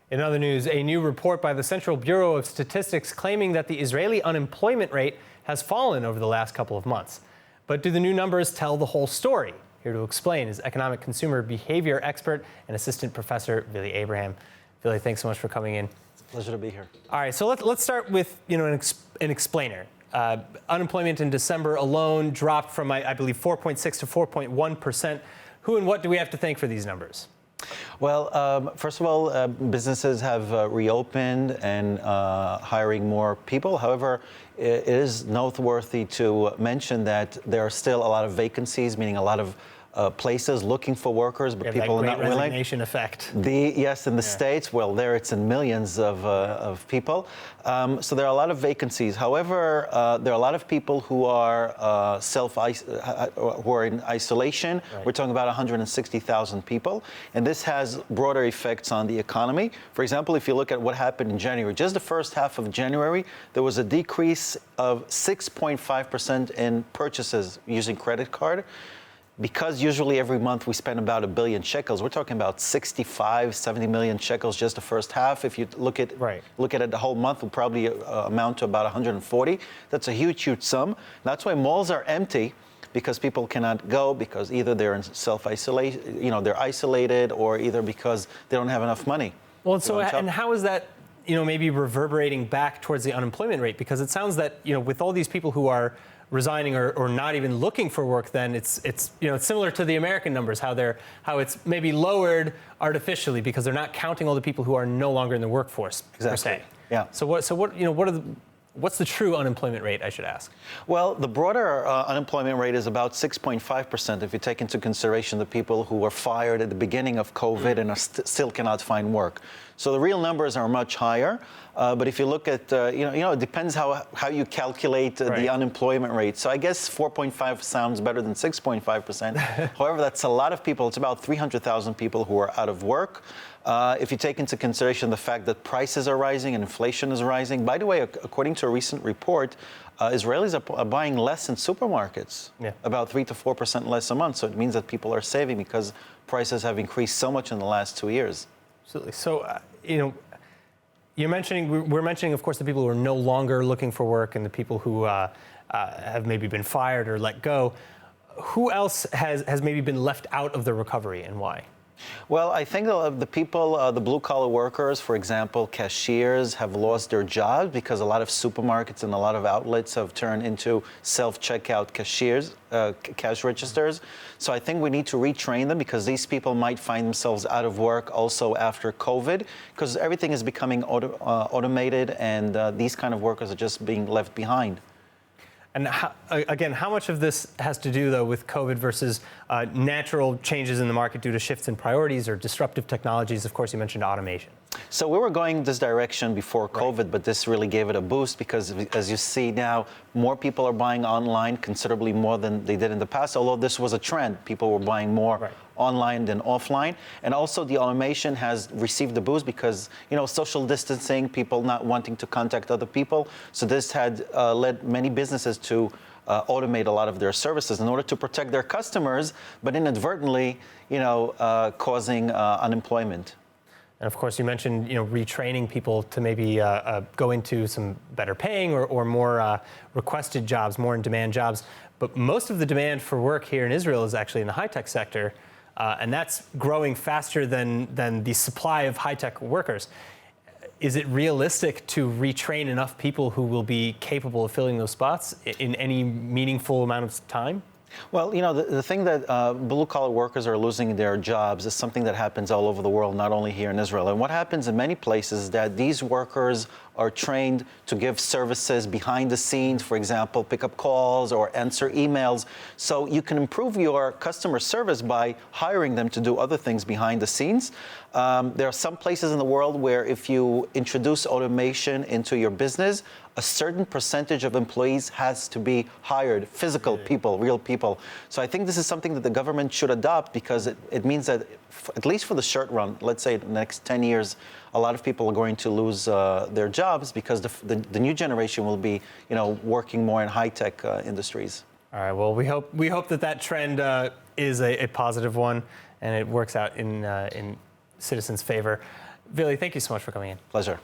In other news, a new report by the Central Bureau of Statistics claiming that the Israeli unemployment rate has fallen over the last couple of months. But do the new numbers tell the whole story? Here to explain is economic consumer behavior expert and assistant professor Vili Abraham. Vili, thanks so much for coming in. It's a pleasure to be here. All right, so let's start with an explainer. Unemployment in December alone dropped from, I believe, 4.6 to 4.1%. Who and what do we have to thank for these numbers? Well, first of all, businesses have reopened and hiring more people. However, it is noteworthy to mention that there are still a lot of vacancies, meaning a lot of places looking for workers, but people are not willing. Resignation effect. Yes, in the States, well, there it's in millions of people. So there are a lot of vacancies. However, there are a lot of people who are who are in isolation. Right. We're talking about 160,000 people, and this has broader effects on the economy. For example, if you look at what happened in January, just the first half of January, there was a decrease of 6.5% in purchases using credit card. Because usually every month we spend about 1 billion shekels, we're talking about 65, 70 million shekels just the first half. If you look at it the whole month, will probably amount to about 140. That's a huge sum. That's why malls are empty, because people cannot go, because either they're in self-isolation, they're isolated, or either because they don't have enough money. Well, and how is that, maybe reverberating back towards the unemployment rate? Because it sounds that, with all these people who are resigning or not even looking for work, then it's similar to the American numbers, how it's maybe lowered artificially because they're not counting all the people who are no longer in the workforce. Exactly. Per se. Yeah. So what's the true unemployment rate, I should ask? Well, the broader unemployment rate is about 6.5% if you take into consideration the people who were fired at the beginning of COVID and still cannot find work. So the real numbers are much higher. But if you look at, it depends how you calculate the unemployment rate. So I guess 4.5 sounds better than 6.5%. However, that's a lot of people. It's about 300,000 people who are out of work. If you take into consideration the fact that prices are rising and inflation is rising. By the way, according to a recent report, Israelis are buying less in supermarkets, about 3 to 4% less a month. So it means that people are saving because prices have increased so much in the last 2 years. Absolutely. So, we're mentioning, of course, the people who are no longer looking for work and the people who have maybe been fired or let go. Who else has maybe been left out of the recovery, and why? Well, I think the people, the blue-collar workers, for example, cashiers, have lost their jobs because a lot of supermarkets and a lot of outlets have turned into self-checkout cash registers. So I think we need to retrain them, because these people might find themselves out of work also after COVID, because everything is becoming automated, and these kind of workers are just being left behind. And how much of this has to do, though, with COVID versus natural changes in the market due to shifts in priorities or disruptive technologies? Of course, you mentioned automation. So we were going this direction before COVID, but this really gave it a boost, because as you see now, more people are buying online, considerably more than they did in the past, although this was a trend. People were buying more online than offline. And also the automation has received a boost because, social distancing, people not wanting to contact other people. So this had led many businesses to automate a lot of their services in order to protect their customers, but inadvertently, causing unemployment. And of course, you mentioned, retraining people to maybe go into some better paying or more requested jobs, more in demand jobs. But most of the demand for work here in Israel is actually in the high-tech sector, and that's growing faster than the supply of high-tech workers. Is it realistic to retrain enough people who will be capable of filling those spots in any meaningful amount of time? Well, the thing that blue-collar workers are losing their jobs is something that happens all over the world, not only here in Israel. And what happens in many places is that these workers are trained to give services behind the scenes, for example, pick up calls or answer emails. So you can improve your customer service by hiring them to do other things behind the scenes. There are some places in the world where if you introduce automation into your business, a certain percentage of employees has to be hired, physical people, real people. So I think this is something that the government should adopt, because it means that, at least for the short run, let's say the next 10 years, a lot of people are going to lose their jobs, because the new generation will be, working more in high-tech industries. All right. Well, we hope that trend is a positive one, and it works out in citizens favor. Vili, thank you so much for coming in. Pleasure.